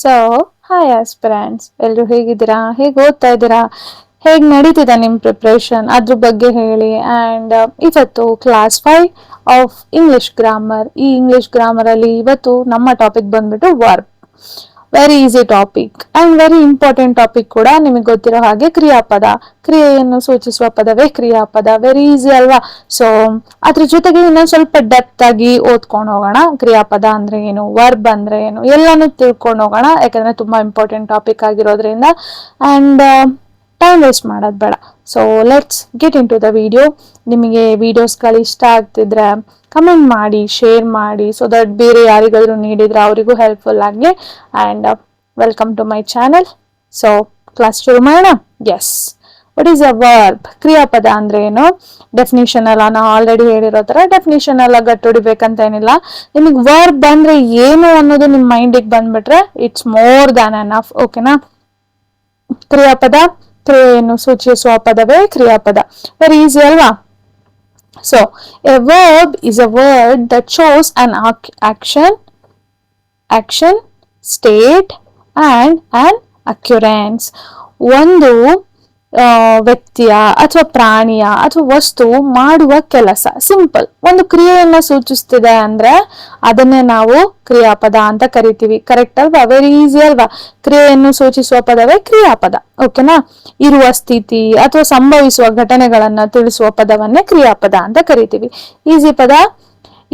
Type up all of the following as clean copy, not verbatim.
So hi aspirants, ಎಲ್ಲರೂ ಹೇಗಿದ್ದೀರಾ? ಹೇಗೆ ಓದ್ತಾ ಇದ್ದೀರಾ? ಹೇಗೆ ನಡೀತಿದೆ ನಿಮ್ಮ ಪ್ರಿಪ್ರೇಷನ್? ಅದ್ರ ಬಗ್ಗೆ ಹೇಳಿ. ಆ್ಯಂಡ್ ಇವತ್ತು ಕ್ಲಾಸ್ 5 ಆಫ್ ಇಂಗ್ಲಿಷ್ ಗ್ರಾಮರ್. ಈ ಇಂಗ್ಲಿಷ್ ಗ್ರಾಮರಲ್ಲಿ ಇವತ್ತು ನಮ್ಮ ಟಾಪಿಕ್ ಬಂದ್ಬಿಟ್ಟು verb. Very easy topic and very important topic ಕೂಡ. ನಿಮಗೆ ಗೊತ್ತಿರೋ ಹಾಗೆ ಕ್ರಿಯಾಪದ, ಕ್ರಿಯೆಯನ್ನು ಸೂಚಿಸುವ ಪದವೇ ಕ್ರಿಯಾಪದ. ವೆರಿ ಈಸಿ ಅಲ್ವಾ? ಸೊ ಅದ್ರ ಜೊತೆಗೆ ಇನ್ನೊಂದು ಸ್ವಲ್ಪ ಡೆಪ್ತ್ ಆಗಿ ಓದ್ಕೊಂಡು ಹೋಗೋಣ. ಕ್ರಿಯಾಪದ ಅಂದ್ರೆ ಏನು, ವರ್ಬ್ ಅಂದ್ರೆ ಏನು, ಎಲ್ಲಾನು ತಿಳ್ಕೊಂಡು ಹೋಗೋಣ. ಯಾಕಂದ್ರೆ ತುಂಬಾ ಇಂಪಾರ್ಟೆಂಟ್ ಟಾಪಿಕ್ ಆಗಿರೋದ್ರಿಂದ. ಅಂಡ್ ಟೈಮ್ ವೇಸ್ಟ್ ಮಾಡೋದು ಬೇಡ. So let's get into the video. ನಿಮಗೆ ವಿಡಿಯೋಸ್ಗಳು ಇಷ್ಟ ಆಗ್ತಿದ್ರೆ ಕಮೆಂಟ್ ಮಾಡಿ, ಶೇರ್ ಮಾಡಿ, ಸೊ ದಟ್ ಬೇರೆ ಯಾರಿಗಾದ್ರೂ ನೀಡಿದ್ರೆ ಅವರಿಗೂ ಹೆಲ್ಪ್ಫುಲ್ ಆಗಲಿ. And welcome to my channel. So class ಶುರು ಮಾಡೋಣ. Yes, what is a verb? ಕ್ರಿಯಾಪದ ಅಂದ್ರೆ ಏನು? ಡೆಫಿನಿಷನ್ ಎಲ್ಲ ನಾವು ಆಲ್ರೆಡಿ ಹೇಳಿರೋ ತರ ಡೆಫಿನಿಷನ್ ಎಲ್ಲ ಗಟ್ಟೊಡಿಬೇಕಂತ ಏನಿಲ್ಲ. ನಿಮಗೆ ವರ್ಬ್ ಅಂದ್ರೆ ಏನು ಅನ್ನೋದು ನಿಮ್ಮ ಮೈಂಡಿಗೆ ಬಂದ್ಬಿಟ್ರೆ ಇಟ್ಸ್ ಮೋರ್ ದ್ಯಾನ್ ಎನಫ್. ಓಕೆನಾ? ಕ್ರಿಯಾಪದ, ಕ್ರಿಯೆಯನ್ನು ಸೂಚಿಸುವ ಪದವೇ ಕ್ರಿಯಾಪದ. ವೆರಿ ಈಸಿ ಅಲ್ವಾ? So, a verb is a word that shows an action, state and an occurrence. ಒಂದು ವ್ಯಕ್ತಿಯ ಅಥವಾ ಪ್ರಾಣಿಯ ಅಥವಾ ವಸ್ತು ಮಾಡುವ ಕೆಲಸ. ಸಿಂಪಲ್. ಒಂದು ಕ್ರಿಯೆಯನ್ನ ಸೂಚಿಸ್ತಿದೆ ಅಂದ್ರೆ ಅದನ್ನೇ ನಾವು ಕ್ರಿಯಾಪದ ಅಂತ ಕರಿತೀವಿ. ಕರೆಕ್ಟ್ ಅಲ್ವಾ? ವೆರಿ ಈಸಿ ಅಲ್ವಾ? ಕ್ರಿಯೆಯನ್ನು ಸೂಚಿಸುವ ಪದವೇ ಕ್ರಿಯಾಪದ. ಓಕೆನಾ? ಇರುವ ಸ್ಥಿತಿ ಅಥವಾ ಸಂಭವಿಸುವ ಘಟನೆಗಳನ್ನ ತಿಳಿಸುವ ಪದವನ್ನೇ ಕ್ರಿಯಾಪದ ಅಂತ ಕರಿತೀವಿ. ಈಸಿ ಪದ.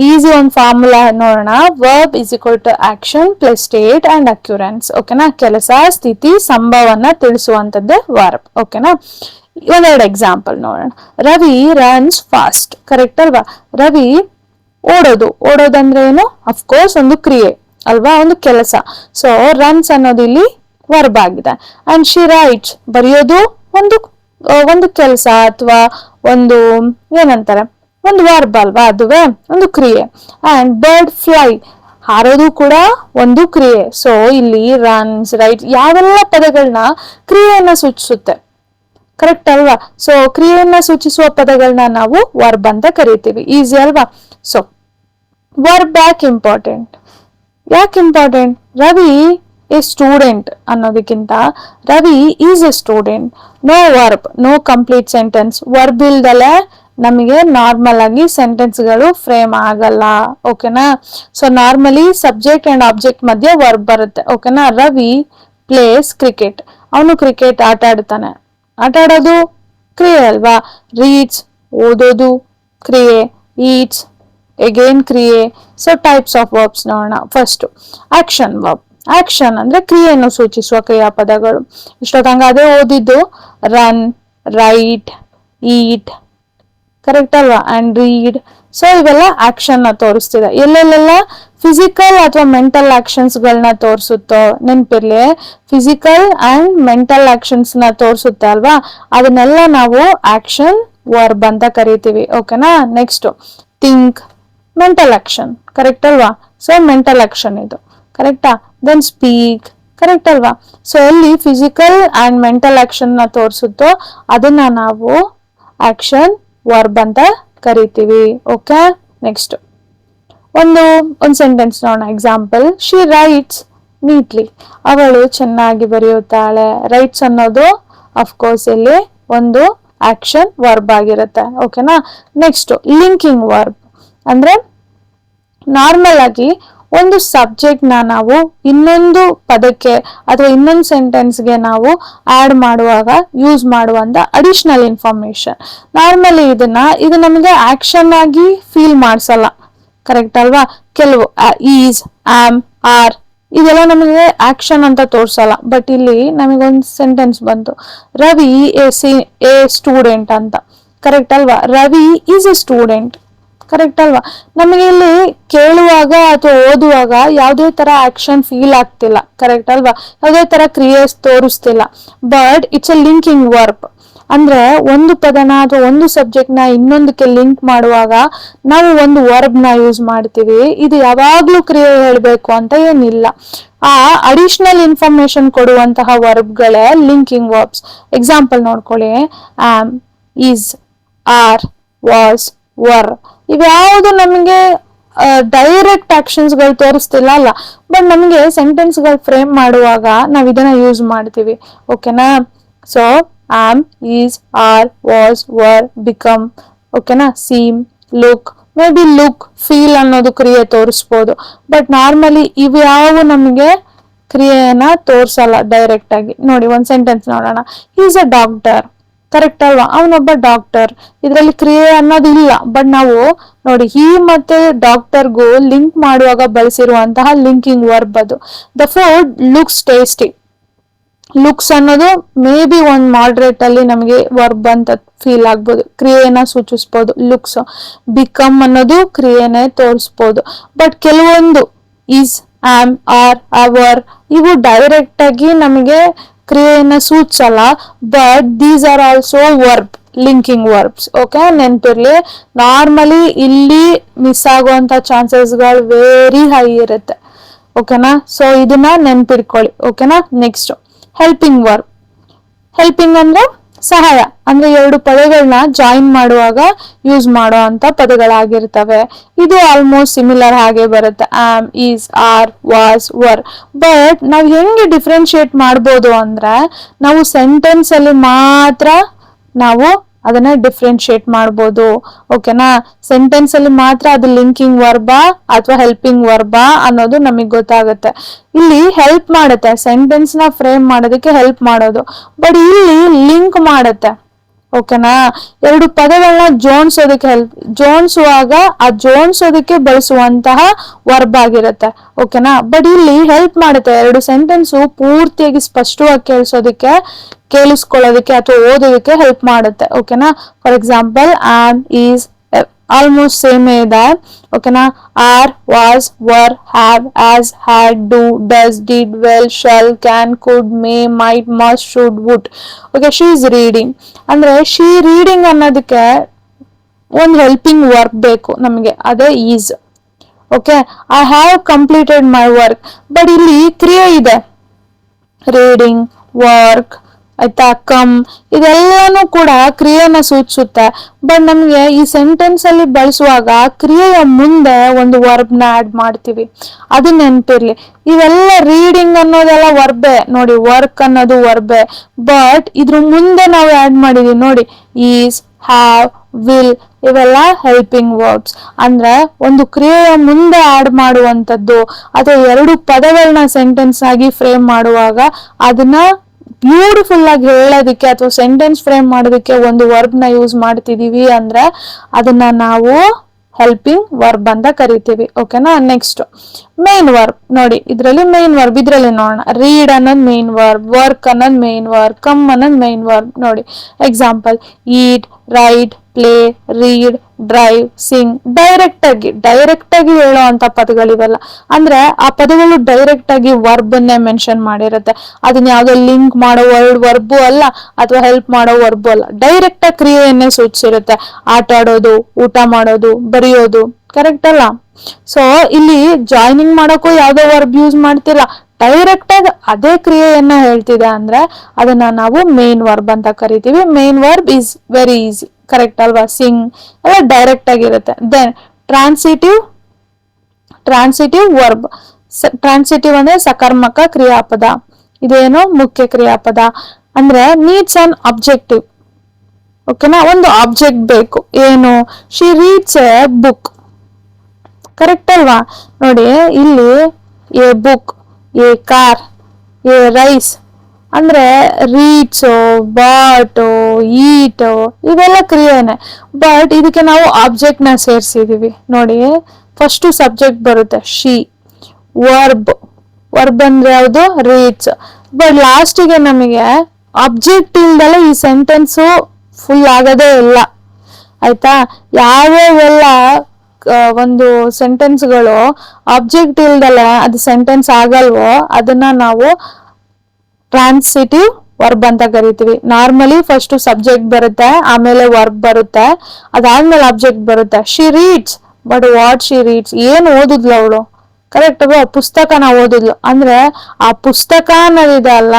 ಈಸಿ ಒಂದು ಫಾರ್ಮುಲಾ ನೋಡೋಣ. Verb is equal to action plus state and occurrence. ಓಕೆನಾ? ಕೆಲಸ, ಸ್ಥಿತಿ, ಸಂಭವನ ತಿಳಿಸುವಂತದ್ದೇ ವರ್ಬ್. ಓಕೆನಾ? ಒಂದೆರಡು ಎಕ್ಸಾಂಪಲ್ ನೋಡೋಣ. Ravi runs fast. ಕರೆಕ್ಟ್ ಅಲ್ವಾ? ರವಿ ಓಡೋದಂದ್ರೆ ಏನು? ಅಫ್ಕೋರ್ಸ್ ಒಂದು ಕ್ರಿಯೆ ಅಲ್ವಾ, ಒಂದು ಕೆಲಸ. ಸೊ ರನ್ಸ್ ಅನ್ನೋದು ಇಲ್ಲಿ ವರ್ಬ್ ಆಗಿದೆ. ಅಂಡ್ ಶಿ ರೈಟ್ಸ್, ಬರೆಯೋದು ಒಂದು ಕೆಲಸ ಅಥವಾ ಒಂದು ಏನಂತಾರೆ, ಒಂದು ವರ್ಬ್ ಅಲ್ವಾ, ಅದುವೇ ಒಂದು ಕ್ರಿಯೆ. ಅಂಡ್ ಬರ್ಡ್ ಫ್ಲೈ, ಹಾರೋದು ಕೂಡ ಒಂದು ಕ್ರಿಯೆ. ಸೊ ಇಲ್ಲಿ ರನ್ಸ್, ರೈಟ್ ಯಾವೆಲ್ಲ ಪದಗಳನ್ನ ಕ್ರಿಯೆಯನ್ನ ಸೂಚಿಸುತ್ತೆ. ಕರೆಕ್ಟ್ ಅಲ್ವಾ? ಸೊ ಕ್ರಿಯೆಯನ್ನ ಸೂಚಿಸುವ ಪದಗಳನ್ನ ನಾವು ವರ್ಬ್ ಅಂತ ಕರಿತೀವಿ. ಈಸಿ ಅಲ್ವಾ? ಸೊ ವರ್ಬ್ ಯಾಕೆ ಇಂಪಾರ್ಟೆಂಟ್? ರವಿ ಎ ಸ್ಟೂಡೆಂಟ್ ಅನ್ನೋದಕ್ಕಿಂತ Ravi is a student. No verb, no complete sentence. Verb ಇಲ್ದಲೆ ನಮಗೆ ನಾರ್ಮಲ್ ಆಗಿ ಸೆಂಟೆನ್ಸ್ಗಳು ಫ್ರೇಮ್ ಆಗಲ್ಲ. ಓಕೆನಾ? So normally subject and object ಮಧ್ಯೆ ವರ್ಬ್ ಬರುತ್ತೆ. ಓಕೆನಾ? Ravi plays cricket. ಅವನು ಕ್ರಿಕೆಟ್ ಆಟ ಆಡ್ತಾನೆ. ಆಟ ಆಡೋದು ಕ್ರಿಯೆ ಅಲ್ವಾ? ರೀಡ್ಸ್, ಓದೋದು ಕ್ರಿಯೆ. ಈಟ್ಸ್, ಅಗೇನ್ ಕ್ರಿಯೆ. ಸೊ ಟೈಪ್ಸ್ ಆಫ್ ವರ್ಬ್ಸ್ ನೋಡೋಣ. First action verb. ಆಕ್ಷನ್ ಅಂದ್ರೆ ಕ್ರಿಯೆಯನ್ನು ಸೂಚಿಸುವ ಕ್ರಿಯಾಪದಗಳು. ಇಷ್ಟೊತ್ತಂಗ ಅದೇ ಓದಿದ್ದು. ರನ್, ರೈಟ್, ಈಟ್. ಕರೆಕ್ಟ್ ಅಲ್ವಾ? And read. ಸೊ ಇವೆಲ್ಲ ಆಕ್ಷನ್ ನ ತೋರಿಸ್ತಿದೆ. ಎಲ್ಲೆಲ್ಲೆಲ್ಲ ಫಿಸಿಕಲ್ ಅಥವಾ ಮೆಂಟಲ್ ಆಕ್ಷನ್ಸ್ ಗಳನ್ನ ತೋರಿಸುತ್ತೋ ನೆನ್ಪಿರ್ಲಿ. ಫಿಸಿಕಲ್ ಅಂಡ್ ಮೆಂಟಲ್ ಆಕ್ಷನ್ಸ್ ನ ತೋರಿಸುತ್ತೆ ಅಲ್ವಾ, ಅದನ್ನೆಲ್ಲ ನಾವು ಆಕ್ಷನ್ ವರ್ಬ್ ಅಂತ ಕರಿತೀವಿ. ಓಕೆನಾ? Next think, mental action. Correct ಅಲ್ವಾ? ಸೊ ಮೆಂಟಲ್ ಆಕ್ಷನ್ ಇದು. ಕರೆಕ್ಟಾ? Then speak. ಕರೆಕ್ಟ್ ಅಲ್ವಾ? ಸೊ ಎಲ್ಲಿ ಫಿಸಿಕಲ್ ಅಂಡ್ ಮೆಂಟಲ್ ಆಕ್ಷನ್ ನ ತೋರಿಸುತ್ತೋ ಅದನ್ನ ನಾವು ಆಕ್ಷನ್ ವರ್ಬ್ ಅಂತ ಕರಿತೀವಿ. ಓಕೆ? ನೆಕ್ಸ್ಟ್ ಒಂದು ಸೆಂಟೆನ್ಸ್ ನೋಡೋಣ. Example, she writes neatly. ಅವಳು ಚೆನ್ನಾಗಿ ಬರೆಯುತ್ತಾಳೆ. ರೈಟ್ಸ್ ಅನ್ನೋದು ಅಫ್ಕೋರ್ಸ್ ಇಲ್ಲಿ ಒಂದು ಆಕ್ಷನ್ ವರ್ಬ್ ಆಗಿರುತ್ತೆ. ಓಕೆನಾ? ನೆಕ್ಸ್ಟ್ ಲಿಂಕಿಂಗ್ ವರ್ಬ್ ಅಂದ್ರೆ ನಾರ್ಮಲ್ ಆಗಿ ಒಂದು ಸಬ್ಜೆಕ್ಟ್ ನಾವು ಇನ್ನೊಂದು ಪದಕ್ಕೆ ಅಥವಾ ಇನ್ನೊಂದು ಸೆಂಟೆನ್ಸ್ಗೆ ನಾವು ಆಡ್ ಮಾಡುವಾಗ ಯೂಸ್ ಮಾಡುವಂತ ಅಡಿಷನಲ್ ಇನ್ಫಾರ್ಮೇಶನ್. ನಾರ್ಮಲಿ ಇದು ನಮಗೆ ಆಕ್ಷನ್ ಆಗಿ ಫೀಲ್ ಮಾಡ್ಸಲ್ಲ. ಕರೆಕ್ಟ್ ಅಲ್ವಾ? ಕೆಲವು ಈಸ್, ಆಮ್, ಆರ್ ಇದೆಲ್ಲ ನಮಗೆ ಆಕ್ಷನ್ ಅಂತ ತೋರ್ಸಲ್ಲ. ಬಟ್ ಇಲ್ಲಿ ನಮಗೊಂದು ಸೆಂಟೆನ್ಸ್ ಬಂತು, ರವಿ ಎ ಸ್ಟೂಡೆಂಟ್ ಅಂತ. ಕರೆಕ್ಟ್ ಅಲ್ವಾ? Ravi is a student. Correct ಅಲ್ವಾ? ನಮಗೆ ಇಲ್ಲಿ ಕೇಳುವಾಗ ಅಥವಾ ಓದುವಾಗ ಯಾವುದೇ ತರ ಆಕ್ಷನ್ ಫೀಲ್ ಆಗ್ತಿಲ್ಲ. ಕರೆಕ್ಟ್ ಅಲ್ವಾ? ಯಾವುದೇ ತರ ಕ್ರಿಯೆ ತೋರಿಸ್ತಿಲ್ಲ. But it's a linking verb. ಅಂದ್ರೆ ಒಂದು ಪದನ ಅಥವಾ ಒಂದು ಸಬ್ಜೆಕ್ಟ್ ನ ಇನ್ನೊಂದಕ್ಕೆ ಲಿಂಕ್ ಮಾಡುವಾಗ ನಾವು ಒಂದು ವರ್ಬ್ ನ ಯೂಸ್ ಮಾಡ್ತೀವಿ. ಇದು ಯಾವಾಗ್ಲೂ ಕ್ರಿಯೆ ಹೇಳ್ಬೇಕು ಅಂತ ಏನಿಲ್ಲ. ಆ ಅಡಿಷನಲ್ ಇನ್ಫಾರ್ಮೇಶನ್ ಕೊಡುವಂತಹ ವರ್ಬ್ಗಳೇ ಲಿಂಕಿಂಗ್ ವರ್ಬ್ಸ್. ಎಕ್ಸಾಂಪಲ್ ನೋಡ್ಕೊಳ್ಳಿ. Am, is, are, was, were ಇವ್ಯಾವುದು ನಮಗೆ ಡೈರೆಕ್ಟ್ ಆಕ್ಷನ್ಸ್ ಗಳು ತೋರಿಸ್ತಿಲ್ಲ ಅಲ್ಲ, ಬಟ್ ನಮಗೆ ಸೆಂಟೆನ್ಸ್ ಗಳು ಫ್ರೇಮ್ ಮಾಡುವಾಗ ನಾವ್ ಇದನ್ನ ಯೂಸ್ ಮಾಡ್ತೀವಿ. ಓಕೆನಾ? So am, is, are, was, were, become, ಓಕೆನಾ, seem, look, may be look, feel ಅನ್ನೋದು ಕ್ರಿಯೆ ತೋರಿಸ್ಬೋದು. ಬಟ್ ನಾರ್ಮಲಿ ಇವು ಯಾವ ನಮಗೆ ಕ್ರಿಯೆಯನ್ನ ತೋರ್ಸಲ್ಲ ಡೈರೆಕ್ಟ್ ಆಗಿ. ನೋಡಿ ಒಂದ್ ಸೆಂಟೆನ್ಸ್ ನೋಡೋಣ. ಈಸ್ ಅ ಡಾಕ್ಟರ್, ಕರೆಕ್ಟ್ ಅಲ್ವಾ? ಅವನೊಬ್ಬ ಡಾಕ್ಟರ್, ಇದ್ರಲ್ಲಿ ಕ್ರಿಯೆ ಅನ್ನೋದು ಇಲ್ಲ. ಬಟ್ ನಾವು ನೋಡಿ ಈ ಮತ್ತೆ ಡಾಕ್ಟರ್ಗೂ ಲಿಂಕ್ ಮಾಡುವಾಗ ಬಳಸಿರುವಂತಹ ಲಿಂಕಿಂಗ್ ವರ್ಬ್ ಅದು. The food looks tasty. Looks ಅನ್ನೋದು ಮೇ ಬಿ ಒಂದ್ ಮಾಡ್ರೇಟ್ ಅಲ್ಲಿ ನಮಗೆ ವರ್ಬ್ ಅಂತ ಫೀಲ್ ಆಗ್ಬೋದು, ಕ್ರಿಯೆನ ಸೂಚಿಸ್ಬೋದು ಲುಕ್ಸ್. ಬಿಕಮ್ ಅನ್ನೋದು ಕ್ರಿಯೆನೇ ತೋರಿಸ್ಬೋದು. ಬಟ್ ಕೆಲವೊಂದು ಈಸ್, ಆಮ್, ಆರ್, ಅವರ್ ಇವು ಡೈರೆಕ್ಟ್ ಆಗಿ ನಮಗೆ ಕ್ರಿಯೆಯನ್ನ ಸೂಚಿಸಲ್ಲ. But these are also verb, linking verbs. Okay, ನೆನ್ಪಿರ್ಲಿ. ನಾರ್ಮಲಿ ಇಲ್ಲಿ ಮಿಸ್ ಆಗುವಂತ ಚಾನ್ಸಸ್ ಗಳು ವೆರಿ ಹೈ ಇರುತ್ತೆ. ಓಕೆನಾ? ಸೊ ಇದನ್ನ ನೆನ್ಪಿಡ್ಕೊಳ್ಳಿ. ಓಕೆನಾ? Next helping verb. ಹೆಲ್ಪಿಂಗ್ ಅಂದ್ರೆ ಸಹಾಯ, ಅಂದ್ರೆ ಎರಡು ಪದಗಳನ್ನ ಜಾಯಿನ್ ಮಾಡುವಾಗ ಯೂಸ್ ಮಾಡೋ ಅಂತ ಪದಗಳಾಗಿರ್ತವೆ. ಇದು ಆಲ್ಮೋಸ್ಟ್ ಸಿಮಿಲರ್ ಹಾಗೆ ಬರುತ್ತೆ. Am, is, are, was, were. But ನಾವ್ ಹೆಂಗೆ ಡಿಫ್ರೆನ್ಶಿಯೇಟ್ ಮಾಡ್ಬೋದು ಅಂದ್ರೆ ನಾವು ಸೆಂಟೆನ್ಸ್ ಅಲ್ಲಿ ಮಾತ್ರ ನಾವು ಅದನ್ನ ಡಿಫ್ರೆನ್ಶಿಯೇಟ್ ಮಾಡ್ಬೋದು. ಓಕೆನಾ? ಸೆಂಟೆನ್ಸ್ ಅಲ್ಲಿ ಮಾತ್ರ ಅದು ಲಿಂಕಿಂಗ್ ವರ್ಬಾ ಅಥವಾ ಹೆಲ್ಪಿಂಗ್ ವರ್ಬಾ ಅನ್ನೋದು ನಮಗ್ ಗೊತ್ತಾಗುತ್ತೆ. ಇಲ್ಲಿ ಹೆಲ್ಪ್ ಮಾಡುತ್ತೆ, ಸೆಂಟೆನ್ಸ್ ನ ಫ್ರೇಮ್ ಮಾಡೋದಕ್ಕೆ ಹೆಲ್ಪ್ ಮಾಡೋದು. ಬಟ್ ಇಲ್ಲಿ ಲಿಂಕ್ ಮಾಡುತ್ತೆ. ಓಕೆನಾ? ಎರಡು ಪದಗಳನ್ನ ಜೋಡಿಸೋದಕ್ಕೆ ಜೋಡಿಸುವಾಗ ಆ ಜೋಡಿಸೋದಕ್ಕೆ ಬಳಸುವಂತಹ ವರ್ಬ್ ಆಗಿರುತ್ತೆ. ಓಕೆನಾ? ಬಟ್ ಇಲ್ಲಿ ಹೆಲ್ಪ್ ಮಾಡುತ್ತೆ, ಎರಡು ಸೆಂಟೆನ್ಸ್ ಪೂರ್ತಿಯಾಗಿ ಸ್ಪಷ್ಟವಾಗಿ ಕೇಳಿಸ್ಕೊಳ್ಳೋದಕ್ಕೆ ಅಥವಾ ಓದೋದಕ್ಕೆ ಹೆಲ್ಪ್ ಮಾಡುತ್ತೆ. ಓಕೆನಾ? For example am, is almost same ಇದೆ. ಓಕೆನಾ? Are, was, were, have, has, had, do, does, did, will, shall, can, could, may, might, must, should, would. Okay, she is reading ಅಂದ್ರೆ ಶಿ ರೀಡಿಂಗ್ ಅನ್ನೋದಕ್ಕೆ ಒಂದು helping verb ಬೇಕು ನಮಗೆ, ಅದೇ is. Okay, I have completed my work. But ಇಲ್ಲಿ ಕ್ರಿಯೆ ಇದೆ, reading, work, ಆಯ್ತಾ, ಕಮ್, ಇದೆಲ್ಲಾನು ಕೂಡ ಕ್ರಿಯೆನ ಸೂಚಿಸುತ್ತೆ. ಬಟ್ ನಮ್ಗೆ ಈ ಸೆಂಟೆನ್ಸ್ ಅಲ್ಲಿ ಬಳಸುವಾಗ ಕ್ರಿಯೆಯ ಮುಂದೆ ಒಂದು ವರ್ಬ್ ನ ಆಡ್ ಮಾಡ್ತೀವಿ, ಅದು ನೆನ್ಪಿರ್ಲಿ. ಇವೆಲ್ಲ ರೀಡಿಂಗ್ ಅನ್ನೋದೆಲ್ಲ ವರ್ಬೆ ನೋಡಿ, ವರ್ಕ್ ಅನ್ನೋದು ವರ್ಬೆ. ಬಟ್ ಇದ್ರ ಮುಂದೆ ನಾವು ಆಡ್ ಮಾಡಿದೀವಿ ನೋಡಿ, ಈಸ್, ಹ್ಯಾವ್, ವಿಲ್, ಇವೆಲ್ಲ ಹೆಲ್ಪಿಂಗ್ ವರ್ಬ್ಸ್. ಅಂದ್ರೆ ಒಂದು ಕ್ರಿಯೆಯ ಮುಂದೆ ಆಡ್ ಮಾಡುವಂತದ್ದು ಅಥವಾ ಎರಡು ಪದಗಳನ್ನ ಸೆಂಟೆನ್ಸ್ ಆಗಿ ಫ್ರೇಮ್ ಮಾಡುವಾಗ ಅದನ್ನ ಬ್ಯೂಟಿಫುಲ್ ಆಗಿ ಹೇಳೋದಕ್ಕೆ ಅಥವಾ ಸೆಂಟೆನ್ಸ್ ಫ್ರೇಮ್ ಮಾಡೋದಕ್ಕೆ ಒಂದು ವರ್ಬ್ ನ ಯೂಸ್ ಮಾಡ್ತಿದೀವಿ ಅಂದ್ರೆ ಅದನ್ನ ನಾವು ಹೆಲ್ಪಿಂಗ್ ವರ್ಬ್ ಅಂತ ಕರಿತೀವಿ. ಓಕೆನಾ? Next main verb. ನೋಡಿ ಇದ್ರಲ್ಲಿ ಮೇನ್ ವರ್ಬ್, ಇದ್ರಲ್ಲಿ ನೋಡೋಣ. ರೀಡ್ ಅನ್ನೋದು ಮೇನ್ ವರ್ಬ್, ವರ್ಕ್ ಅನ್ನೋದು ಮೇನ್ ವರ್ಬ್, ಕಮ್ ಅನ್ನೋದು ಮೇನ್ ವರ್ಬ್. ನೋಡಿ example: eat, write, play, read, drive, sing. Direct ಆಗಿ ಹೇಳೋ ಅಂತ ಪದಗಳಿವೆಲ್ಲ. ಅಂದ್ರೆ ಆ ಪದಗಳು ಡೈರೆಕ್ಟ್ ಆಗಿ ವರ್ಬ್ ಅನ್ನೇ ಮೆನ್ಷನ್ ಮಾಡಿರುತ್ತೆ. ಅದನ್ನ ಯಾವ್ದೋ ಲಿಂಕ್ ಮಾಡೋ ವರ್ಬು ಅಲ್ಲ ಅಥವಾ ಹೆಲ್ಪ್ ಮಾಡೋ ವರ್ಬು ಅಲ್ಲ, ಡೈರೆಕ್ಟ್ ಆಗಿ ಕ್ರಿಯೆಯನ್ನೇ ಸೂಚಿಸಿರುತ್ತೆ. ಆಟ ಆಡೋದು, ಊಟ ಮಾಡೋದು, ಬರೆಯೋದು. ಕರೆಕ್ಟ್ ಅಲ್ಲ? ಸೊ ಇಲ್ಲಿ ಜಾಯ್ನಿಂಗ್ ಮಾಡೋಕ್ಕೂ ಯಾವ್ದೋ ವರ್ಬ್ ಯೂಸ್ ಮಾಡ್ತಿಲ್ಲ, ಡೈರೆಕ್ಟ್ ಆಗಿ ಅದೇ ಕ್ರಿಯೆಯನ್ನ ಹೇಳ್ತಿದೆ ಅಂದ್ರೆ ಅದನ್ನ ನಾವು ಮೇನ್ ವರ್ಬ್ ಅಂತ ಕರಿತೀವಿ. Main verb is very easy. Correct ಅಲ್ವಾ? ಸಿಂಗ್ ಎಲ್ಲ ಡೈರೆಕ್ಟ್ ಆಗಿರುತ್ತೆ. Then transitive verb. ಟ್ರಾನ್ಸಿಟಿವ್ ಅಂದ್ರೆ ಸಕರ್ಮಕ ಕ್ರಿಯಾಪದ. ಇದೇನು ಮುಖ್ಯ ಕ್ರಿಯಾಪದ ಅಂದ್ರೆ ನೀಡ್ಸ್ ಅನ್ ಆಬ್ಜೆಕ್ಟಿವ್. ಓಕೆನಾ? ಒಂದು ಆಬ್ಜೆಕ್ಟ್ ಬೇಕು. ಏನು? She reads a book. Correct ಅಲ್ವಾ? ನೋಡಿ ಇಲ್ಲಿ a book, a car, a rice ಅಂದ್ರೆ ರೀಡ್ಸ್, ಬಾಟ್, ಈಟ್ ಇವೆಲ್ಲ ಕ್ರಿಯೆನೆ. ಬಟ್ ಇದಕ್ಕೆ ನಾವು ಆಬ್ಜೆಕ್ಟ್ ನ ಸೇರಿಸಿದೀವಿ. ನೋಡಿ ಫಸ್ಟ್ ಸಬ್ಜೆಕ್ಟ್ ಬರುತ್ತೆ ಶಿ, ವರ್ಬ್ ಅಂದ್ರೆ ಯಾವುದು? ರೀಡ್ಸ್. ಬಟ್ ಲಾಸ್ಟಿಗೆ ನಮಗೆ ಆಬ್ಜೆಕ್ಟ್ ಇಲ್ದಲ್ಲ ಈ ಸೆಂಟೆನ್ಸ್ ಫುಲ್ ಆಗೋದೇ ಇಲ್ಲ. ಆಯ್ತಾ? ಯಾವ್ಯಾವೆಲ್ಲ ಒಂದು ಸೆಂಟೆನ್ಸ್ಗಳು ಆಬ್ಜೆಕ್ಟ್ ಇಲ್ದಲೆ ಅದು ಸೆಂಟೆನ್ಸ್ ಆಗಲ್ವೋ ಅದನ್ನ ನಾವು ಟ್ರಾನ್ಸಿಟಿವ್ ವರ್ಬ್ ಅಂತ ಕರಿತೀವಿ. ನಾರ್ಮಲಿ ಫಸ್ಟ್ ಸಬ್ಜೆಕ್ಟ್ ಬರುತ್ತೆ, ಆಮೇಲೆ ವರ್ಬ್ ಬರುತ್ತೆ, ಅದಾದ್ಮೇಲೆ ಆಬ್ಜೆಕ್ಟ್ ಬರುತ್ತೆ. She reads, but what she reads? ಏನ್ ಓದಿದ್ಲು ಅವಳು? ಕರೆಕ್ಟ್ ಅಲ್ವಾ? ಪುಸ್ತಕನ ಓದಿದ್ಲು ಅಂದ್ರೆ ಆ ಪುಸ್ತಕ ಅನ್ನೋದಿದೆ ಅಲ್ಲ,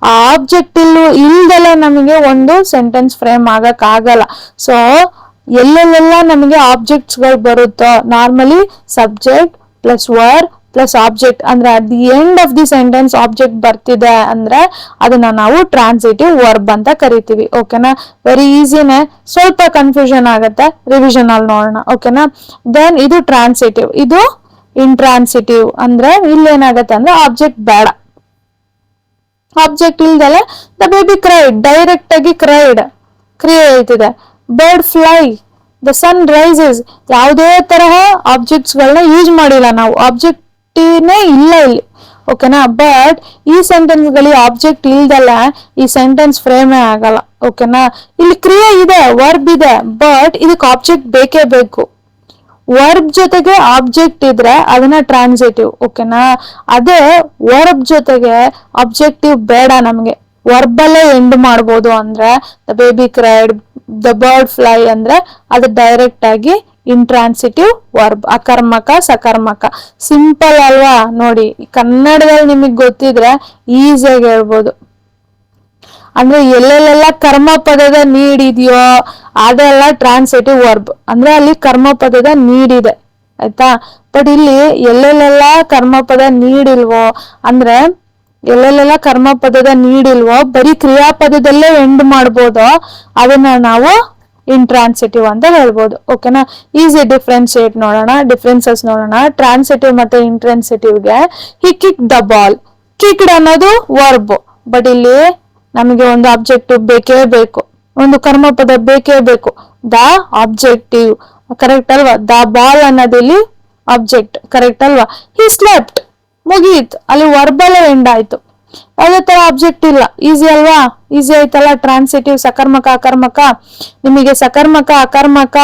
ಆ ಆಬ್ಜೆಕ್ಟ್ ಇಲ್ದಲೆ ನಮಗೆ ಒಂದು ಸೆಂಟೆನ್ಸ್ ಫ್ರೇಮ್ ಆಗಕ್ ಆಗಲ್ಲ. ಸೊ ಎಲ್ಲೆಲ್ಲೆಲ್ಲ ನಮಗೆ ಆಬ್ಜೆಕ್ಟ್ಸ್ ಗಳು ಬರುತ್ತೋ normally subject plus verb plus object ಅಂದ್ರೆ at the end of the sentence object ಬರ್ತಿದೆ ಅಂದ್ರೆ ಅದನ್ನ ನಾವು ಟ್ರಾನ್ಸಿಟಿವ್ ವರ್ಬ್ ಅಂತ ಕರಿತೀವಿ. ಓಕೆನಾ, ವೆರಿ ಈಸಿನೇ, ಸ್ವಲ್ಪ ಕನ್ಫ್ಯೂಷನ್ ಆಗತ್ತೆ, ರಿವಿಷನ್ ಅಲ್ಲಿ ನೋಡೋಣ. ಓಕೆನಾ, ದೆನ್ ಇದು ಟ್ರಾನ್ಸಿಟಿವ್, ಇದು ಇಂಟ್ರಾನ್ಸಿಟಿವ್. ಅಂದ್ರೆ ಇಲ್ಲಿ ಏನಾಗತ್ತೆ ಅಂದ್ರೆ ಆಬ್ಜೆಕ್ಟ್ ಬೇಡ, ಆಬ್ಜೆಕ್ಟ್ ಇಲ್ದಲೆ ದ ಬೇಬಿ ಕ್ರೈಡ್, ಡೈರೆಕ್ಟ್ ಆಗಿ ಕ್ರೈಡ್, ಕ್ರಿಯೆ ಹೇಳ್ತಿದೆ. Bird fly, the sun rises, ಯಾವುದೇ ತರಹ ಆಬ್ಜೆಕ್ಟ್ಸ್ ಗಳನ್ನ ಯೂಸ್ ಮಾಡಿಲ್ಲ ನಾವು, ಆಬ್ಜೆಕ್ಟ್ ಇಲ್ಲ ಇಲ್ಲಿ. ಓಕೆನಾ, ಬಟ್ ಈ ಸೆಂಟೆನ್ಸ್ ಗಳಿಗೆ ಆಬ್ಜೆಕ್ಟ್ ಇಲ್ದಲ್ಲ ಈ ಸೆಂಟೆನ್ಸ್ ಫ್ರೇಮೇ ಆಗಲ್ಲ. ಓಕೆನಾ, ಇಲ್ಲಿ ಕ್ರಿಯೆ ಇದೆ, ವರ್ಬ್ ಇದೆ, ಬಟ್ ಇದಕ್ಕೆ ಆಬ್ಜೆಕ್ಟ್ ಬೇಕೇ ಬೇಕು. ವರ್ಬ್ ಜೊತೆಗೆ ಆಬ್ಜೆಕ್ಟ್ ಇದ್ರೆ ಅದನ್ನ ಟ್ರಾನ್ಸಿಟಿವ್. ಓಕೆನಾ, ಅದೇ ವರ್ಬ್ ಜೊತೆಗೆ ಆಬ್ಜೆಕ್ಟಿವ್ ಬೇಡ ನಮ್ಗೆ, ವರ್ಬ್ ಅಲ್ಲೇ ಎಂಡ್ ಮಾಡ್ಬೋದು. ಅಂದ್ರೆ the baby cried, the bird fly ಅಂದ್ರೆ ಅದು ಡೈರೆಕ್ಟ್ ಆಗಿ ಇಂಟ್ರಾನ್ಸಿಟಿವ್ ವರ್ಬ್, ಅಕರ್ಮಕ ಸಕರ್ಮಕ. ಸಿಂಪಲ್ ಅಲ್ವಾ ನೋಡಿ, ಕನ್ನಡದಲ್ಲಿ ನಿಮಗ್ ಗೊತ್ತಿದ್ರೆ ಈಸಿಯಾಗಿ ಹೇಳ್ಬೋದು. ಅಂದ್ರೆ ಎಲ್ಲೆಲ್ಲೆಲ್ಲ ಕರ್ಮ ಪದದ ನೀಡ್ ಇದೆಯೋ ಅದೆಲ್ಲ ಟ್ರಾನ್ಸಿಟಿವ್ ವರ್ಬ್, ಅಂದ್ರೆ ಅಲ್ಲಿ ಕರ್ಮ ಪದದ ನೀಡ್ ಇದೆ, ಆಯ್ತಾ. ಬಟ್ ಇಲ್ಲಿ ಎಲ್ಲೆಲ್ಲೆಲ್ಲ ಕರ್ಮ ಪದ ನೀಡಿಲ್ವೋ ಅಂದ್ರೆ ಎಲ್ಲೆಲ್ಲೆಲ್ಲ ಕರ್ಮ ಪದದ ನೀಡಿಲ್ವೋ ಬರೀ ಕ್ರಿಯಾಪದದಲ್ಲೇ ಎಂಡ್ ಮಾಡ್ಬೋದೋ ಅದನ್ನ ನಾವು ಇಂಟ್ರಾನ್ಸಿಟಿವ್ ಅಂತ ಹೇಳ್ಬೋದು. ಓಕೆನಾ, ಈಸಿ ಡಿಫ್ರೆನ್ಶಿಯೇಟ್ ನೋಡೋಣ, ಡಿಫ್ರೆನ್ಸಸ್ ನೋಡೋಣ. ಟ್ರಾನ್ಸಿಟಿವ್ ಮತ್ತೆ ಇಂಟ್ರಾನ್ಸಿಟಿವ್ಗೆ ಹಿ ಕಿಕ್ ದ ಬಾಲ್, ಕಿಕ್ಡ್ ಅನ್ನೋದು ವರ್ಬ್, ಬಟ್ ಇಲ್ಲಿ ನಮಗೆ ಒಂದು ಆಬ್ಜೆಕ್ಟಿವ್ ಬೇಕೇ ಬೇಕು, ಒಂದು ಕರ್ಮಪದ ಬೇಕೇ ಬೇಕು, ದ ಆಬ್ಜೆಕ್ಟಿವ್. ಕರೆಕ್ಟ್ ಅಲ್ವಾ? ದ ಬಾಲ್ ಅನ್ನೋದಿಲ್ಲಿ ಆಬ್ಜೆಕ್ಟ್, ಕರೆಕ್ಟ್ ಅಲ್ವಾ? ಹಿ ಸ್ಲೆಪ್ಟ್, ಮುಗೀತ್, ಅಲ್ಲಿ ವರ್ಬಲ್ಲೇ ಎಂಡ್ ಆಯ್ತು, ಯಾವುದೇ ತರ ಆಬ್ಜೆಕ್ಟ್ ಇಲ್ಲ. ಈಸಿ ಅಲ್ವಾ? ಈಸಿ ಆಯ್ತಲ್ಲ. ಟ್ರಾನ್ಸಿಟಿವ್ ಸಕರ್ಮಕ ಅಕರ್ಮಕ, ನಿಮಗೆ ಸಕರ್ಮಕ ಅಕರ್ಮಕ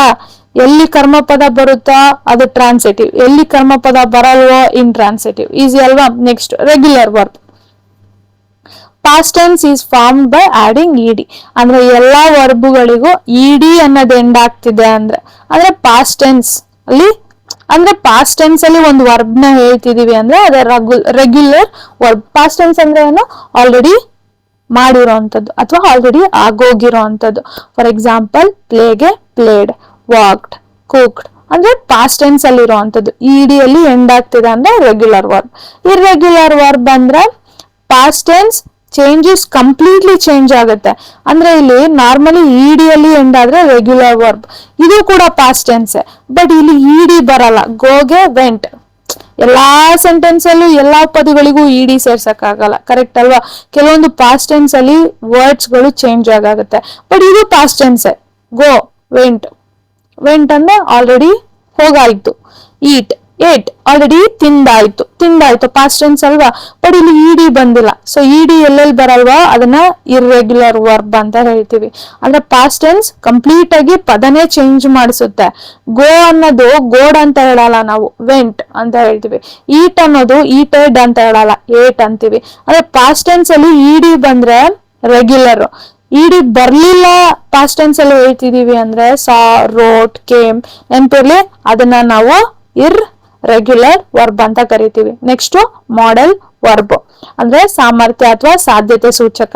ಎಲ್ಲಿ ಕರ್ಮಪದ ಬರುತ್ತೋ ಅದು ಟ್ರಾನ್ಸಿಟಿವ್, ಎಲ್ಲಿ ಕರ್ಮಪದ ಬರಲ್ವೋ ಇಂಟ್ರಾನ್ಸಿಟಿವ್. ಈಸಿ ಅಲ್ವಾ? Next regular verb. Past tense is formed by adding ED, ಅಂದ್ರೆ ಎಲ್ಲಾ ವರ್ಬುಗಳಿಗೂ ಇಡಿ ಅನ್ನೋದು ಎಂಡ್ ಆಗ್ತಿದೆ ಅಂದ್ರೆ ಪಾಸ್ಟ್ ಟೆನ್ಸ್ ಅಲ್ಲಿ, ಅಂದ್ರೆ ಪಾಸ್ಟ್ ಟೆನ್ಸ್ ಅಲ್ಲಿ ಒಂದು ವರ್ಬ್ ನ ಹೇಳ್ತಿದೀವಿ ಅಂದ್ರೆ ಅದೇ ರೆಗ್ಯುಲರ್ ವರ್ಬ್. ಪಾಸ್ಟ್ ಟೆನ್ಸ್ ಅಂದ್ರೆ ಏನು? ಆಲ್ರೆಡಿ ಮಾಡಿರೋಂಥದ್ದು ಅಥವಾ ಆಲ್ರೆಡಿ ಆಗೋಗಿರೋ ಅಂಥದ್ದು. ಫಾರ್ ಎಕ್ಸಾಂಪಲ್ ಪ್ಲೇಗೆ ಪ್ಲೇಡ್, ವಾಕ್ಡ್, ಕುಕ್ಡ್ ಅಂದ್ರೆ ಪಾಸ್ಟ್ ಟೆನ್ಸ್ ಅಲ್ಲಿ ಇರುವಂತದ್ದು. ಇಡಿ ಅಲ್ಲಿ ಎಂಡ್ ಆಗ್ತಿದೆ ಅಂದ್ರೆ ರೆಗ್ಯುಲರ್ ವರ್ಬ್. ಇರ್ರೆಗ್ಯುಲರ್ ವರ್ಬ್ ಅಂದ್ರೆ past tense changes completely change ಆಗುತ್ತೆ. ಅಂದ್ರೆ ಇಲ್ಲಿ ನಾರ್ಮಲಿ ಇಡಿ ಅಲ್ಲಿ ಎಂಡ್ ಆದ್ರೆ ರೆಗ್ಯುಲರ್ ವರ್ಬ್, ಇದು ಕೂಡ ಪಾಸ್ಟ್ ಟೆನ್ಸ್, ಬಟ್ ಇಲ್ಲಿ ಇಡಿ ಬರಲ್ಲ. ಗೋಗೆ ವೆಂಟ್, ಎಲ್ಲಾ ಸೆಂಟೆನ್ಸ್ ಅಲ್ಲೂ ಎಲ್ಲಾ ಪದಗಳಿಗೂ ಇಡಿ ಸೇರ್ಸಕ್ ಆಗಲ್ಲ, ಕರೆಕ್ಟ್ ಅಲ್ವಾ? ಕೆಲವೊಂದು ಪಾಸ್ಟ್ ಟೆನ್ಸ್ ಅಲ್ಲಿ ವರ್ಡ್ಸ್ ಗಳು ಚೇಂಜ್ ಆಗುತ್ತೆ, ಬಟ್ ಇದು ಪಾಸ್ಟ್ ಟೆನ್ಸ್. ಗೋ, ವೆಂಟ್, ವೆಂಟ್ ಅಂದ್ರೆ ಆಲ್ರೆಡಿ ಹೋಗಾಯ್ತು. ಈಟ್, ಏಟ್ ಆಲ್ರೆಡಿ ತಿಂದಾಯ್ತು ಪಾಸ್ಟ್ ಟೆನ್ಸ್ ಅಲ್ವಾ? ಬಟ್ ಇಲ್ಲಿ ಇಡಿ ಬಂದಿಲ್ಲ, ಸೊ ಇಡಿ ಎಲ್ಲೆಲ್ಲಿ ಬರಲ್ವಾ ಅದನ್ನ ಇರ್ರೆಗ್ಯುಲರ್ ವರ್ಬ್ ಅಂತ ಹೇಳ್ತೀವಿ. ಅಂದ್ರೆ ಪಾಸ್ಟ್ ಟೆನ್ಸ್ ಕಂಪ್ಲೀಟ್ ಆಗಿ ಪದನೇ ಚೇಂಜ್ ಮಾಡಿಸುತ್ತೆ. ಗೋ ಅನ್ನೋದು ಗೋಡ್ ಅಂತ ಹೇಳಲ್ಲ ನಾವು, ವೆಂಟ್ ಅಂತ ಹೇಳ್ತೀವಿ. ಈಟ್ ಅನ್ನೋದು ಈಟೆಡ್ ಅಂತ ಹೇಳಲ್ಲ, ಏಟ್ ಅಂತೀವಿ. ಅಂದ್ರೆ ಪಾಸ್ಟ್ ಟೆನ್ಸ್ ಅಲ್ಲಿ ಇಡಿ ಬಂದ್ರೆ ರೆಗ್ಯುಲರ್, ಇಡಿ ಬರ್ಲಿಲ್ಲ ಪಾಸ್ಟ್ ಟೆನ್ಸ್ ಅಲ್ಲಿ ಹೇಳ್ತಿದೀವಿ ಅಂದ್ರೆ ಸಾ, ರೋಟ್, ಕೇಮ್ ನೆನ್ಪಿರ್ಲಿ, ಅದನ್ನ ನಾವು ರೆಗ್ಯುಲರ್ ವರ್ಬ್ ಅಂತ ಕರಿತೀವಿ. ನೆಕ್ಸ್ಟ್ ಮಾಡೆಲ್ ವರ್ಬ್ ಅಂದ್ರೆ ಸಾಮರ್ಥ್ಯ ಅಥವಾ ಸಾಧ್ಯತೆ ಸೂಚಕ.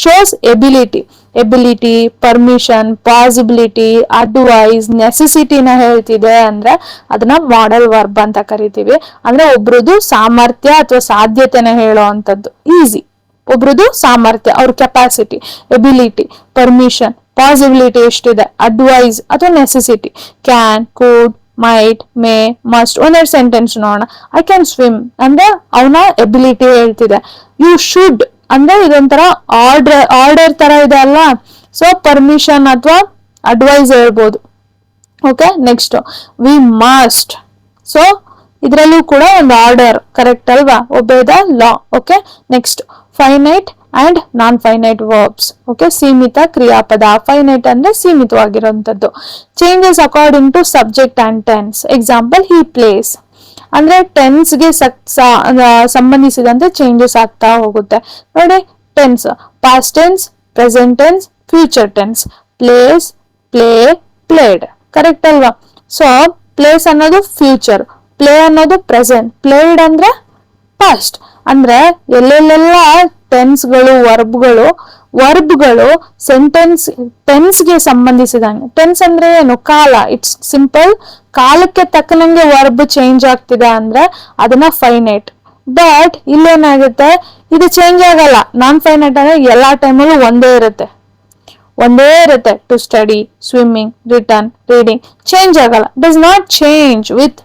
Shows ability, permission, possibility, advice, ನೆಸೆಸಿಟಿನ ಹೇಳ್ತಿದೆ ಅಂದ್ರೆ ಅದನ್ನ ಮಾಡೆಲ್ ವರ್ಬ್ ಅಂತ ಕರಿತೀವಿ. ಅಂದ್ರೆ ಒಬ್ರದ್ದು ಸಾಮರ್ಥ್ಯ ಅಥವಾ ಸಾಧ್ಯತೆನ ಹೇಳೋ ಅಂತದ್ದು. ಈಸಿ, ಒಬ್ರದ್ದು ಸಾಮರ್ಥ್ಯ, ಅವ್ರ ಕೆಪಾಸಿಟಿ, ಎಬಿಲಿಟಿ, ಪರ್ಮಿಷನ್, ಪಾಸಿಬಿಲಿಟಿ ಎಷ್ಟಿದೆ, ಅಡ್ವೈಸ್ ಅಥವಾ necessity, can, could, might, may, must. ಒಂದೆರಡು ಸೆಂಟೆನ್ಸ್ ನೋಡೋಣ. ಐ ಕ್ಯಾನ್ ಸ್ವಿಮ್ ಅಂದ್ರೆ ಅವನ ಎಬಿಲಿಟಿ ಹೇಳ್ತಿದೆ. ಯು ಶುಡ್ ಅಂದ್ರೆ ಇದೊಂಥರ ಆರ್ಡರ್ ತರ ಇದೆ ಅಲ್ಲ, ಸೊ ಪರ್ಮಿಷನ್ ಅಥವಾ ಅಡ್ವೈಸ್ ಹೇಳ್ಬೋದು. Okay, next we must, so ಇದ್ರಲ್ಲೂ ಕೂಡ ಒಂದು ಆರ್ಡರ್, ಕರೆಕ್ಟ್ ಅಲ್ವಾ? Obey the law. Okay, next finite and non finite verbs. Okay, ಸೀಮಿತ ಕ್ರಿಯಾಪದ. ಫೈನೈಟ್ ಅಂದ್ರೆ ಸೀಮಿತವಾಗಿರುವಂತದ್ದು. Changes according to subject and tense. Example he plays ಅಂದ್ರೆ ಟೆನ್ಸ್ ಗೆ ಸಂಬಂಧಿಸಿದಂತೆ ಚೇಂಜಸ್ ಆಗ್ತಾ ಹೋಗುತ್ತೆ. ನೋಡಿ, tense past tense, present tense, future tense. Plays, play, played, correct ಅಲ್ವಾ? ಸೊ ಪ್ಲೇಸ್ ಅನ್ನೋದು ಫ್ಯೂಚರ್, ಪ್ಲೇ ಅನ್ನೋದು ಪ್ರೆಸೆಂಟ್, ಪ್ಲೇಡ್ ಅಂದ್ರೆ ಪಾಸ್ಟ್. ಅಂದ್ರೆ ಎಲ್ಲೆಲ್ಲೆಲ್ಲ ಟೆನ್ಸ್ಗಳು ವರ್ಬ್ಗಳು ಟೆನ್ಸ್ಗೆ ಸಂಬಂಧಿಸಿದಂಗೆ. ಟೆನ್ಸ್ ಅಂದ್ರೆ ಏನು? ಕಾಲ. It's simple. ಕಾಲಕ್ಕೆ ತಕ್ಕನಂಗೆ ವರ್ಬ್ ಚೇಂಜ್ ಆಗ್ತಿದೆ ಅಂದ್ರೆ ಅದನ್ನ ಫೈನೈಟ್. ಬಟ್ ಇಲ್ಲೇನಾಗುತ್ತೆ, ಇದು ಚೇಂಜ್ ಆಗಲ್ಲ. ನಾನ್ ಫೈನೈಟ್ ಅಂದ್ರೆ ಎಲ್ಲಾ ಟೈಮಲ್ಲೂ ಒಂದೇ ಇರುತ್ತೆ. To study, swimming, return, reading. Change ಆಗಲ್ಲ. ಡಸ್ ನಾಟ್ ಚೇಂಜ್ ವಿತ್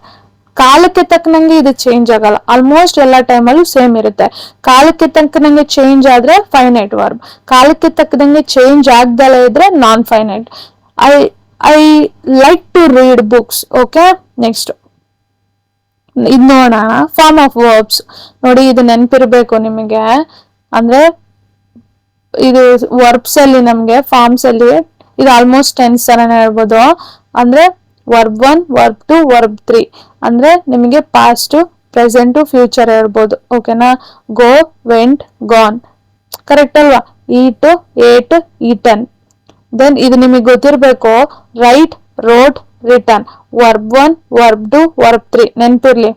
ಕಾಲಕ್ಕೆ ತಕ್ಕನಂಗೆ ಇದು ಚೇಂಜ್ ಆಗಲ್ಲ. ಆಲ್ಮೋಸ್ಟ್ ಎಲ್ಲ ಟೈಮಲ್ಲೂ ಸೇಮ್ ಇರುತ್ತೆ. ಕಾಲಕ್ಕೆ ತಕ್ಕನಂಗೆ ಚೇಂಜ್ ಆದ್ರೆ ಫೈನೈಟ್ ವರ್ಬ್, ಕಾಲಕ್ಕೆ ತಕ್ಕದಂಗೆ ಚೇಂಜ್ ಆಗ್ದಲೇ ಇದ್ರೆ non finite. I I like to read books. Okay, next ಇದು ನೋಡೋಣ. ಫಾರ್ಮ್ ಆಫ್ ವರ್ಬ್ಸ್ ನೋಡಿ, ಇದು ನೆನಪಿರ್ಬೇಕು ನಿಮಗೆ. ಅಂದ್ರೆ ಇದು ವರ್ಬ್ಸ್ ಅಲ್ಲಿ ನಮ್ಗೆ ಫಾರ್ಮ್ಸ್ ಅಲ್ಲಿ ಇದು ಆಲ್ಮೋಸ್ಟ್ ಟೆನ್ಸ್ ತರನೇ ಹೇಳ್ಬೋದು. ಅಂದ್ರೆ ವರ್ಬ್ 1, ವರ್ಬ್ 2, ವರ್ಬ್ 3 ಅಂದ್ರೆ ನಿಮಗೆ ಪಾಸ್ಟ್, ಪ್ರೆಸೆಂಟ್, ಫ್ಯೂಚರ್ ಹೇಳ್ಬೋದು. ಓಕೆನಾ? ಗೋ, ವೆಂಟ್, ಗಾನ್. ಕರೆಕ್ಟ್ ಅಲ್ವಾ? ಈಟ್, ಏಟ್, ಈಟನ್. ದೆನ್ ಇದು ನಿಮಗೆ ಗೊತ್ತಿರ್ಬೇಕು. Write, wrote, written. Verb 1, verb 2, verb 3 ನೆನ್ಪಿರ್ಲಿ.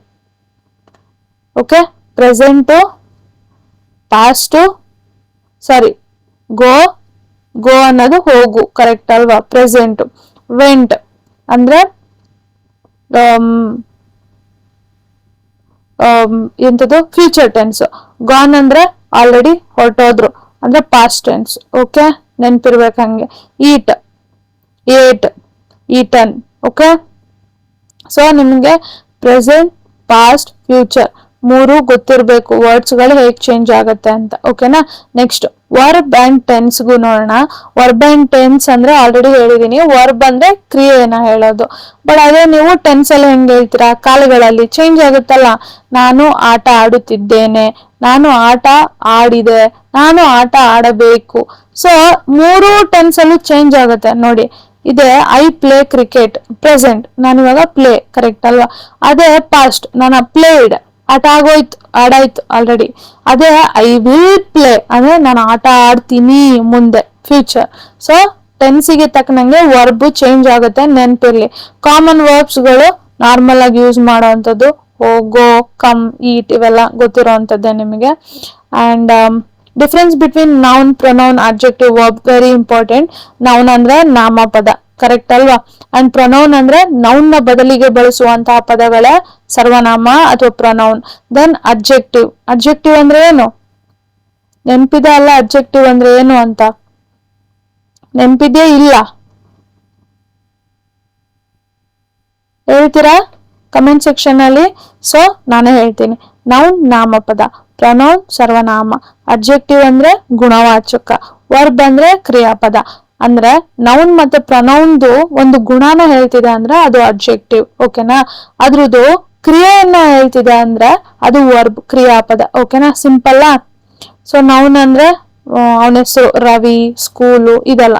Okay, present, past, sorry go ಅನ್ನೋದು ಹೋಗು. ಕರೆಕ್ಟ್ ಅಲ್ವಾ? ಪ್ರೆಸೆಂಟ್. ವೆಂಟ್ ಅಂದ್ರೆ ಎಂತದು? Future tense. ಗಾನ್ ಅಂದ್ರೆ ಆಲ್ರೆಡಿ ಹೊರಟೋದ್ರು ಅಂದ್ರೆ ಪಾಸ್ಟ್ ಟೆನ್ಸ್. ಓಕೆ, ನೆನ್ಪಿರ್ಬೇಕು ಹಂಗೆ. Eat, ate, eaten. Okay, so ನಿಮ್ಗೆ ಪ್ರೆಸೆಂಟ್, ಪಾಸ್ಟ್, ಫ್ಯೂಚರ್ ಮೂರು ಗೊತ್ತಿರ್ಬೇಕು ವರ್ಡ್ಸ್ ಗಳು ಹೇಗ್ ಚೇಂಜ್ ಆಗತ್ತೆ ಅಂತ. ಓಕೆನಾ? ನೆಕ್ಸ್ಟ್ ವರ್ಬ್ ಅಂಡ್ ಟೆನ್ಸ್ ಗೂ ನೋಡೋಣ. ವರ್ಬ್ ಅಂಡ್ ಟೆನ್ಸ್ ಅಂದ್ರೆ ಆಲ್ರೆಡಿ ಹೇಳಿದೀನಿ. ವರ್ಬ್ ಅಂದ್ರೆ ಕ್ರಿಯೆನ ಹೇಳೋದು. ಬಟ್ ಅದೇ ನೀವು ಟೆನ್ಸ್ ಅಲ್ಲಿ ಹೆಂಗ್ ಹೇಳ್ತೀರಾ? ಕಾಲಗಳಲ್ಲಿ ಚೇಂಜ್ ಆಗುತ್ತಲ್ಲ. ನಾನು ಆಟ ಆಡುತ್ತಿದ್ದೇನೆ, ನಾನು ಆಟ ಆಡಿದೆ, ನಾನು ಆಟ ಆಡಬೇಕು. ಸೊ ಮೂರು ಟೆನ್ಸ್ ಅಲ್ಲೂ ಚೇಂಜ್ ಆಗುತ್ತೆ ನೋಡಿ. ಇದೆ ಐ ಪ್ಲೇ ಕ್ರಿಕೆಟ್, ಪ್ರೆಸೆಂಟ್. ನಾನು ಇವಾಗ ಪ್ಲೇ. ಕರೆಕ್ಟ್ ಅಲ್ವಾ? ಅದೇ ಪಾಸ್ಟ್, ನಾನು ಪ್ಲೇಡ್, ಆಟ ಆಗೋಯ್ತು, ಆಡಾಯ್ತು ಆಲ್ರೆಡಿ. ಅದೇ ಐ ವಿಲ್ ಪ್ಲೇ ಅಂದ್ರೆ ನಾನು ಆಟ ಆಡ್ತೀನಿ ಮುಂದೆ, ಫ್ಯೂಚರ್. ಸೊ ಟೆನ್ಸಿಗೆ ತಕ್ಕನಂಗೆ ವರ್ಬ್ ಚೇಂಜ್ ಆಗುತ್ತೆ, ನೆನ್ಪಿರ್ಲಿ. ಕಾಮನ್ ವರ್ಬ್ಸ್ ಗಳು ನಾರ್ಮಲ್ ಆಗಿ ಯೂಸ್ ಮಾಡೋವಂಥದ್ದು ಗೋ, ಕಮ್, ಈಟ್ ಇವೆಲ್ಲ ಗೊತ್ತಿರೋವಂಥದ್ದೇ ನಿಮಗೆ. And difference between noun, pronoun, adjective, verb very important. Noun ಅಂದ್ರೆ ನಾಮಪದ. ಕರೆಕ್ಟ್ ಅಲ್ವಾ? ಅಂಡ್ ಪ್ರೊನೌನ್ ಅಂದ್ರೆ ನೌನ್ ನ ಬದಲಿಗೆ ಬಳಸುವಂತಹ ಪದಗಳೇ ಸರ್ವನಾಮ ಅಥವಾ ಪ್ರೊನೌನ್. ದೆನ್ ಅಡ್ಜೆಕ್ಟಿವ್ ಅಂದ್ರೆ ಏನು? ನೆನ್ಪಿದೆ ಅಲ್ಲ ಅಡ್ಜೆಕ್ಟಿವ್ ಅಂದ್ರೆ ಏನು ಅಂತ? ನೆನ್ಪಿದ್ಯಾ ಇಲ್ಲ? ಹೇಳ್ತೀರಾ ಕಮೆಂಟ್ ಸೆಕ್ಷನ್ ಅಲ್ಲಿ? ಸೊ ನಾನೇ ಹೇಳ್ತೀನಿ. ನೌನ್ ನಾಮಪದ, ಪ್ರೊನೌನ್ ಸರ್ವನಾಮ, ಅಡ್ಜೆಕ್ಟಿವ್ ಅಂದ್ರೆ ಗುಣವಾಚಕ, ವರ್ಬ್ ಅಂದ್ರೆ ಕ್ರಿಯಾಪದ. ಅಂದ್ರೆ ನೌನ್ ಮತ್ತೆ ಪ್ರೊನೌನ್ದು ಒಂದು ಗುಣನ ಹೇಳ್ತಿದೆ ಅಂದ್ರೆ ಅದು ಅಡ್ಜೆಕ್ಟಿವ್. ಓಕೆನಾ? ಅದ್ರದ್ದು ಕ್ರಿಯೆಯನ್ನ ಹೇಳ್ತಿದೆ ಅಂದ್ರೆ ಅದು ವರ್ಬ್, ಕ್ರಿಯಾಪದ. ಓಕೆನಾ? ಸಿಂಪಲ್. ಸೊ ನೌನ್ ಅಂದ್ರೆ ಅವನ ಹೆಸರು, ರವಿ, ಸ್ಕೂಲು, ಇದೆಲ್ಲ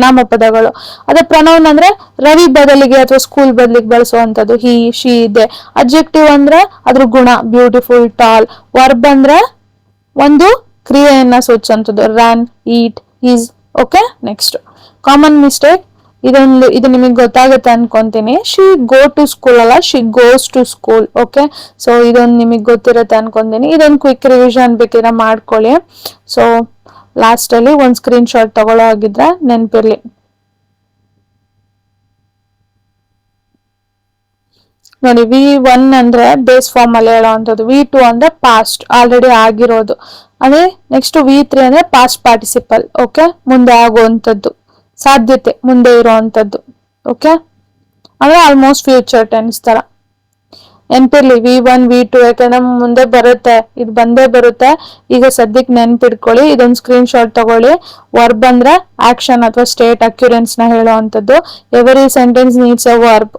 ನಾಮಪದಗಳು. ಅದೇ ಪ್ರೊನೌನ್ ಅಂದ್ರೆ ರವಿ ಬದಲಿಗೆ ಅಥವಾ ಸ್ಕೂಲ್ ಬದಲಿಗೆ ಬಳಸುವಂತದ್ದು ಹಿ, ಶಿ, ಇದೆ. ಅಡ್ಜೆಕ್ಟಿವ್ ಅಂದ್ರೆ ಅದ್ರ ಗುಣ, ಬ್ಯೂಟಿಫುಲ್, ಟಾಲ್. ವರ್ಬ್ ಅಂದ್ರೆ ಒಂದು ಕ್ರಿಯೆಯನ್ನ ಸೂಚಿಸುವಂಥದ್ದು, run, eat, is. Okay, next common mistake. ಇದು ನಿಮಗೆ ಗೊತ್ತಾಗುತ್ತೆ ಅನ್ಕೊಂತೀನಿ. ಶಿ ಗೋ ಟು ಸ್ಕೂಲ್ ಅಲ್ಲ, she goes to school. Okay, so ಇದೊಂದು ನಿಮಗೆ ಗೊತ್ತಿರುತ್ತೆ ಅನ್ಕೊಂತೀನಿ. ಇದೊಂದು ಕ್ವಿಕ್ ರಿವಿಷನ್ ಬೇಕಿದ್ರೆ ಮಾಡ್ಕೊಳ್ಳಿ. ಸೊ ಲಾಸ್ಟ್ ಅಲ್ಲಿ ಒಂದ್ ಸ್ಕ್ರೀನ್ ಶಾಟ್ ತಗೊಳ್ಳೋ ಆಗಿದ್ರೆ ನೆನ್ಪಿರ್ಲಿ. ನೋಡಿ, V1 ಅಂದ್ರೆ ಬೇಸ್ ಫಾರ್ಮ್ ಅಲ್ಲಿ ಹೇಳೋವಂಥದ್ದು. V2 ಅಂದ್ರೆ ಪಾಸ್ಟ್, ಆಲ್ರೆಡಿ ಆಗಿರೋದು. ಅದೇ ನೆಕ್ಸ್ಟ್ V3 ಅಂದ್ರೆ ಪಾಸ್ಟ್ ಪಾರ್ಟಿಸಿಪಲ್. ಓಕೆ, ಮುಂದೆ ಆಗುವಂಥದ್ದು, ಸಾಧ್ಯತೆ, ಮುಂದೆ ಇರುವಂತದ್ದು. ಓಕೆ, ಅಂದ್ರೆ ಆಲ್ಮೋಸ್ಟ್ ಫ್ಯೂಚರ್ ಟೆನ್ಸ್ ತರ. ನೆನ್ಪಿರ್ಲಿ V1 V2 ಯಾಕಂದ್ರೆ ಮುಂದೆ ಬರುತ್ತೆ, ಇದು ಬಂದೇ ಬರುತ್ತೆ. ಈಗ ಸದ್ಯಕ್ಕೆ ನೆನ್ಪಿಡ್ಕೊಳ್ಳಿ. ಇದೊಂದು ಸ್ಕ್ರೀನ್ ಶಾಟ್ ತಗೊಳ್ಳಿ. ವರ್ಬ್ ಅಂದ್ರೆ ಆಕ್ಷನ್ ಅಥವಾ ಸ್ಟೇಟ್, ಅಕ್ಯುರೆನ್ಸ್ ನ ಹೇಳುವಂಥದ್ದು. Every sentence needs A verb,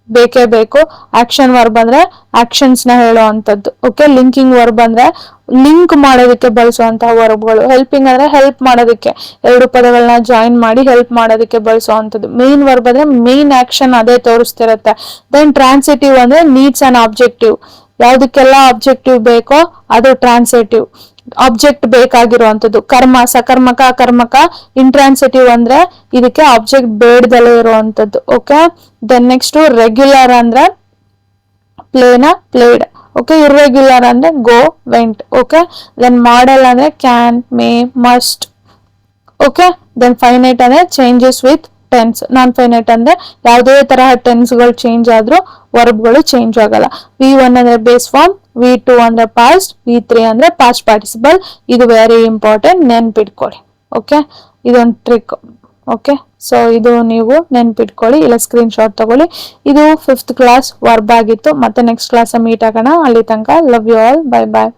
ಬೇಕೇ ಬೇಕು. ಆಕ್ಷನ್ ವರ್ಬ್ ಅಂದ್ರೆ ಆಕ್ಷನ್ಸ್ ನ ಹೇಳುವಂಥದ್ದು. ಓಕೆ, ಲಿಂಕಿಂಗ್ ವರ್ಬ್ ಅಂದ್ರೆ ಲಿಂಕ್ ಮಾಡೋದಕ್ಕೆ ಬಳಸುವಂತಹ ವರ್ಬ್ಗಳು. ಹೆಲ್ಪಿಂಗ್ ಅಂದ್ರೆ ಹೆಲ್ಪ್ ಮಾಡೋದಕ್ಕೆ, ಎರಡು ಪದಗಳನ್ನ ಜಾಯಿನ್ ಮಾಡಿ ಹೆಲ್ಪ್ ಮಾಡೋದಕ್ಕೆ ಬಳಸುವಂಥದ್ದು. ಮೇನ್ ವರ್ಬ್ ಅಂದ್ರೆ ಮೇನ್ ಆಕ್ಷನ್ ಅದೇ ತೋರಿಸ್ತಿರತ್ತೆ. ದೆನ್ ಟ್ರಾನ್ಸಿಟಿವ್ ಅಂದ್ರೆ ನೀಡ್ಸ್ ಅಂಡ್ ಆಬ್ಜೆಕ್ಟಿವ್, ಯಾವ್ದಕ್ಕೆಲ್ಲ ಆಬ್ಜೆಕ್ಟಿವ್ ಬೇಕೋ ಅದು ಟ್ರಾನ್ಸಿಟಿವ್. ಆಬ್ಜೆಕ್ಟ್ ಬೇಕಾಗಿರುವಂತದ್ದು. ಕರ್ಮ, ಸಕರ್ಮಕ, ಅಕರ್ಮಕ. ಇಂಟ್ರಾನ್ಸಿಟಿವ್ ಅಂದ್ರೆ ಇದಕ್ಕೆ ಆಬ್ಜೆಕ್ಟ್ ಬೇಡದಲ್ಲೇ ಇರುವಂತದ್ದು. ಓಕೆ, ದೆನ್ ನೆಕ್ಸ್ಟ್ ರೆಗ್ಯುಲರ್ ಅಂದ್ರೆ ಪ್ಲೇನ, ಪ್ಲೇಡ್. ಓಕೆ. ಇರ್ರೆಗ್ಯುಲರ್ ಅಂದ್ರೆ go, went. Okay. Then modal ಅಂದ್ರೆ can, may, must. Okay. Then finite ಅಂದ್ರೆ changes with tense. Non finite ಅಂದ್ರೆ ಯಾವುದೇ ತರಹ ಟೆನ್ಸ್ಗಳು ಚೇಂಜ್ ಆದ್ರೂ ವರ್ಬ್ಗಳು ಚೇಂಜ್ ಆಗಲ್ಲ. V1 ಅಂದ್ರೆ ಬೇಸ್ ಫಾರ್ಮ್, V2 ಅಂದ್ರೆ ಪಾಸ್ಟ್, V3 ಅಂದ್ರೆ ಪಾಸ್ಟ್ ಪಾರ್ಟಿಸಿಪಲ್. ಇದು ವೆರಿ ಇಂಪಾರ್ಟೆಂಟ್, ನೆನ್ಪಿಟ್ಕೊಳ್ಳಿ. ಓಕೆ. ಇದೊಂದು ಟ್ರಿಕ್. ಓಕೆ. ಸೊ ಇದು ನೀವು ನೆನ್ಪಿಟ್ಕೊಳ್ಳಿ, ಇಲ್ಲ ಸ್ಕ್ರೀನ್ ಶಾಟ್ ತಗೊಳ್ಳಿ. ಇದು 5th ಕ್ಲಾಸ್ ವರ್ಬ್ ಆಗಿತ್ತು. ಮತ್ತೆ ನೆಕ್ಸ್ಟ್ ಕ್ಲಾಸ್ ಮೀಟ್ ಆಗೋಣ. ಅಲ್ಲಿ ತನಕ love you all. Bye bye.